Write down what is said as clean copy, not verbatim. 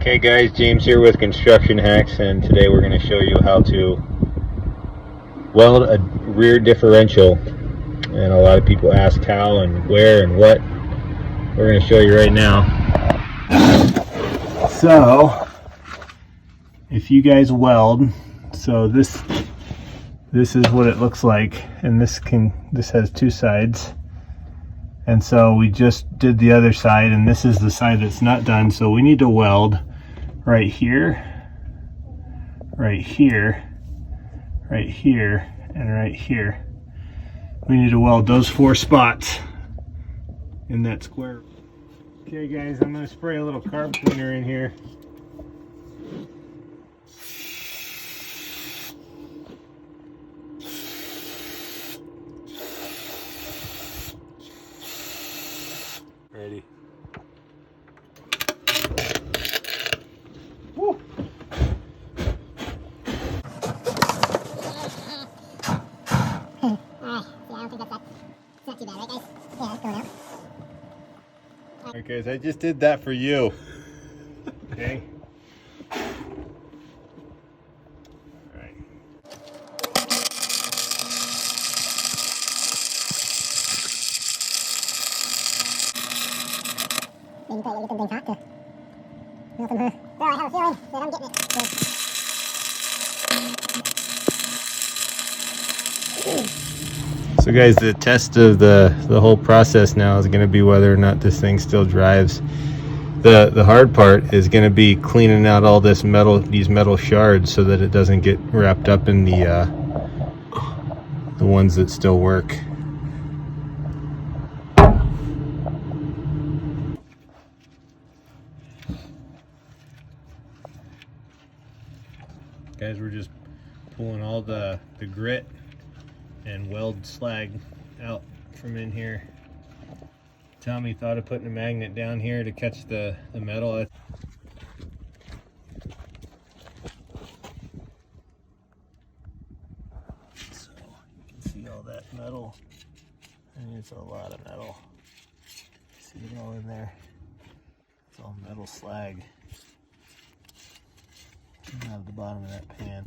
Okay guys, James here with Construction Hacks, and today we're going to show you how to weld a rear differential. And a lot of people ask how and where and what. We're going to show you right now. So if you guys weld, so this is what it looks like, and this has two sides. And so we just did the other side, and this is the side that's not done. So we need to weld right here, right here, right here, and right here. We need to weld those 4 spots in that square. Okay guys, I'm going to spray a little carb cleaner in here. Ready. Woo. Alright guys, I just did that for you. Okay. Alright. Maybe try to get some things hot to melt them her. Though I have a feeling that I'm getting it. So guys, the test of the whole process now is going to be whether or not this thing still drives. The hard part is going to be cleaning out all this metal, these metal shards, so that it doesn't get wrapped up in the ones that still work. Guys, we're just pulling all the grit and weld slag out from in here. Tommy thought of putting a magnet down here to catch the metal. So you can see all that metal. I mean, it's a lot of metal. See it all in there? It's all metal slag. Out of the bottom of that pan.